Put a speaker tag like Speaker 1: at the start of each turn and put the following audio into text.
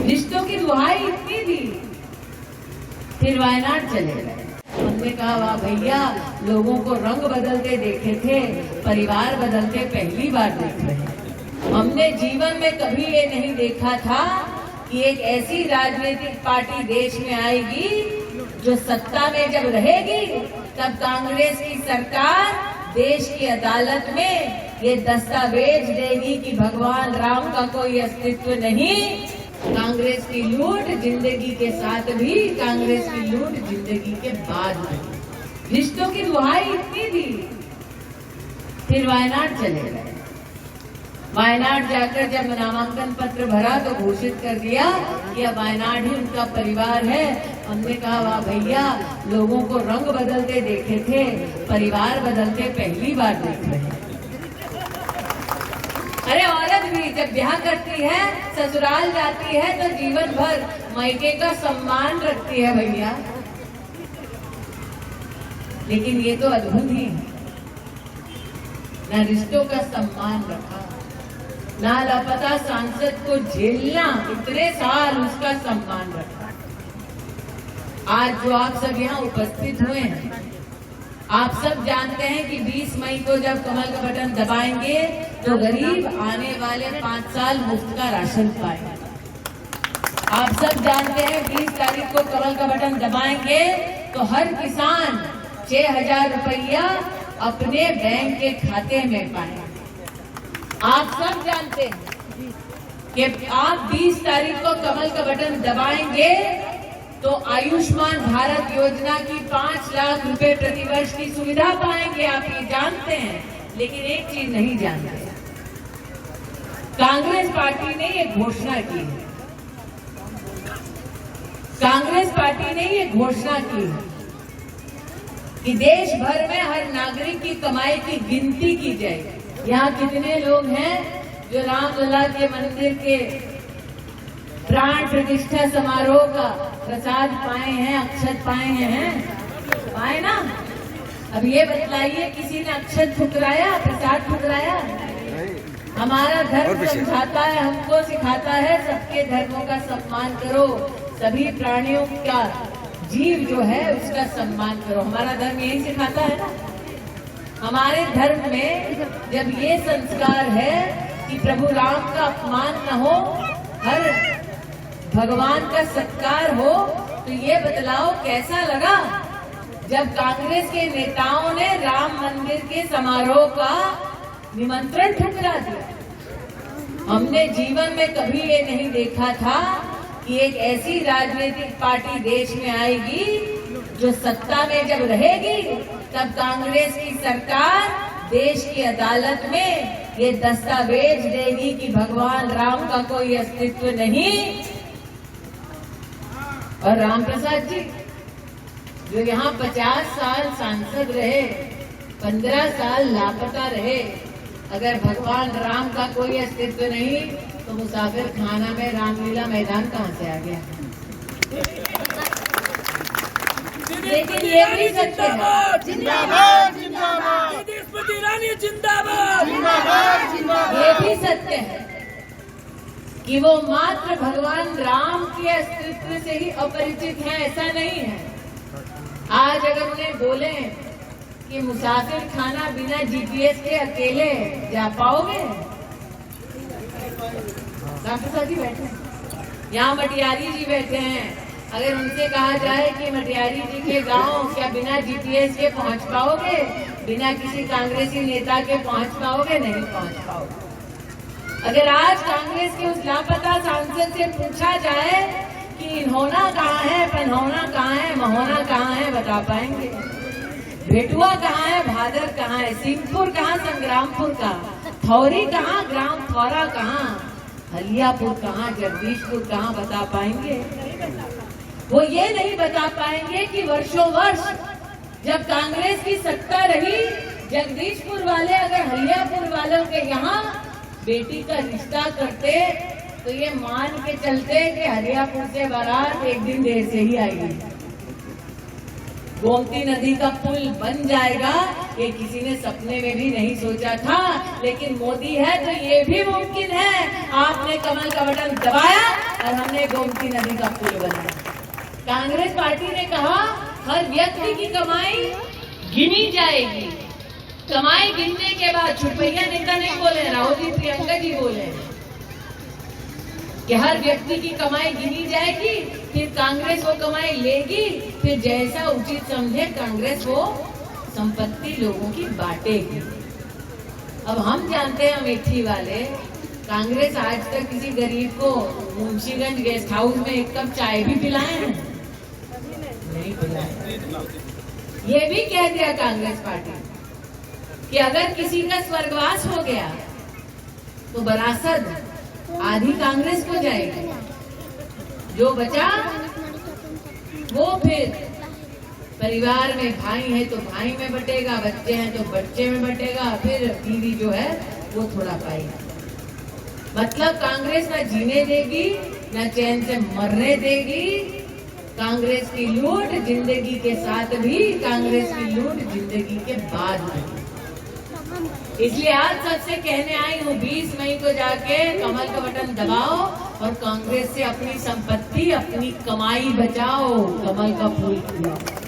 Speaker 1: रिश्तों की दुहाई इतनी दी, फिर वायनाड चले गए। हमने कहा वाह भैया, लोगों को रंग बदलते देखे थे, परिवार बदलते पहली बार देख रहे हैं। हमने जीवन में कभी ये नहीं देखा था कि एक ऐसी राजनीतिक पार्टी देश में आएगी जो सत्ता में जब रहेगी तब कांग्रेस की सरकार देश की अदालत में ये दस्तावेज देगी कि भगवान राम का कोई अस्तित्व नहीं। कांग्रेस की लूट जिंदगी के साथ भी, कांग्रेस की लूट जिंदगी के बाद भी। रिश्तों की दुहाई इतनी दी, फिर वायनाड चले गए। वायनाड जाकर जब नामांकन पत्र भरा तो घोषित कर दिया कि अब वायनाड ही उनका परिवार है। हमने कहा वाह भैया, लोगों को रंग बदलते देखे थे, परिवार बदलते पहली बार देख रहे हैं। अरे औरत भी जब ब्याह करती है, ससुराल जाती है तो जीवन भर मायके का सम्मान रखती है भैया। लेकिन ये तो अद्भुत ही है, न रिश्तों का सम्मान रखा, ना लापता सांसद को झेलना, इतने साल उसका सम्मान रखा। आज जो आप सब यहाँ उपस्थित हुए हैं, आप सब जानते हैं कि 20 मई को जब कमल का बटन दबाएंगे तो गरीब आने वाले 5 साल मुफ्त का राशन पाएंगे। आप सब जानते हैं 20 तारीख को कमल का बटन दबाएंगे तो हर किसान 6,000 रुपया अपने बैंक के खाते में पाएंगे। आप सब जानते हैं कि आप 20 तारीख को कमल का बटन दबाएंगे तो आयुष्मान भारत योजना की 5 लाख रुपए प्रतिवर्ष की सुविधा पाएंगे। आप ये जानते हैं, लेकिन एक चीज नहीं जानते, कांग्रेस पार्टी ने ये घोषणा की है, कांग्रेस पार्टी ने ये घोषणा की है कि देश भर में हर नागरिक की कमाई की गिनती की जाएगी। यहाँ कितने लोग हैं जो रामलला के मंदिर के प्राण प्रतिष्ठा समारोह का प्रसाद पाए हैं, अक्षत पाए हैं? पाए ना? अब ये बतलाइए, किसी ने अक्षत ठुकराया, प्रसाद ठुकराया? हमारा धर्म समझाता है, हमको सिखाता है सबके धर्मों का सम्मान करो, सभी प्राणियों का, जीव जो है उसका सम्मान करो। हमारा धर्म यही सिखाता है ना। हमारे धर्म में जब ये संस्कार है कि प्रभु राम का अपमान न हो, हर भगवान का सत्कार हो, तो ये बतलाओ कैसा लगा जब कांग्रेस के नेताओं ने राम मंदिर के समारोह का निमंत्रण ठुकरा दिया। हमने जीवन में कभी ये नहीं देखा था कि एक ऐसी राजनीतिक पार्टी देश में आएगी जो सत्ता में जब रहेगी तब कांग्रेस की सरकार देश की अदालत में ये दस्तावेज देगी कि भगवान राम का कोई अस्तित्व नहीं। और राम प्रसाद जी जो यहाँ 50 साल सांसद रहे, 15 साल लापता रहे, अगर भगवान राम का कोई अस्तित्व नहीं तो मुसाफिर खाना में रामलीला मैदान कहाँ से आ गया? लेकिन ये भी सत्य है,
Speaker 2: जिंदाबाद जिंदाबाद, स्मृति ईरानी जिंदाबाद जिंदाबाद जिंदाबाद,
Speaker 1: ये भी सत्य है कि वो मात्र भगवान राम के अस्तित्व से ही अपरिचित है, ऐसा नहीं है। आज अगर उन्हें बोले कि मुसाफिर खाना बिना जीपीएस के अकेले जा पाओगे? राम जी बैठे हैं, यहाँ मटियारी जी बैठे हैं, अगर उनसे कहा जाए कि मटियारी जी के गांव क्या बिना जीपीएस के पहुंच पाओगे? बिना किसी कांग्रेसी नेता के पहुंच पाओगे? नहीं पहुंच पाओगे। अगर आज कांग्रेस के उस लापता सांसद से पूछा जाए कि इन्होना कहाँ है, पन्होना कहाँ है, महोना कहाँ है, बता पाएंगे? भेटुआ कहाँ है, भादर कहाँ है, सिंहपुर कहाँ, संग्रामपुर कहाँ, थौरी कहाँ, ग्राम थौरा कहाँ, हलियापुर कहाँ, जगदीशपुर कहाँ, बता पाएंगे? वो ये नहीं बता पाएंगे कि वर्षों वर्ष जब कांग्रेस की सत्ता रही, जगदीशपुर वाले अगर हलियापुर वालों के यहाँ बेटी का रिश्ता करते तो ये मान के चलते कि हरियापुर से बारात एक दिन देर से ही आएगी। गोमती नदी का पुल बन जाएगा, ये किसी ने सपने में भी नहीं सोचा था, लेकिन मोदी है तो ये भी मुमकिन है। आपने कमल का बटन दबाया, और हमने गोमती नदी का पुल बनाया। कांग्रेस पार्टी ने कहा हर व्यक्ति की कमाई गिनी जाएगी। कमाई गिनने के बाद छुटपैया नेता नहीं बोले, राहुल जी प्रियंका जी बोले कि हर व्यक्ति की कमाई गिनी जाएगी, फिर कांग्रेस वो कमाई लेगी, फिर जैसा उचित समझे कांग्रेस वो संपत्ति लोगों की बांटेगी। अब हम जानते हैं अमेठी वाले, कांग्रेस आज तक किसी गरीब को मुंशीगंज गेस्ट हाउस में एक कप चाय भी पिलाए हैं? नहीं पिलाए। ये भी कह दिया कांग्रेस पार्टी कि अगर किसी का स्वर्गवास हो गया तो वरासत आधी कांग्रेस को जाएगी, जो बचा वो फिर परिवार में भाई है तो भाई में बटेगा, बच्चे हैं तो बच्चे में बटेगा, फिर बीवी जो है वो थोड़ा पाएगा। मतलब कांग्रेस ना जीने देगी ना चैन से मरने देगी। कांग्रेस की लूट जिंदगी के साथ भी, कांग्रेस की लूट जिंदगी के बाद भी। इसलिए आज सबसे कहने आई हूँ 20 मई को जाके कमल का बटन दबाओ और कांग्रेस से अपनी संपत्ति, अपनी कमाई बचाओ, कमल का फूल खिलाओ।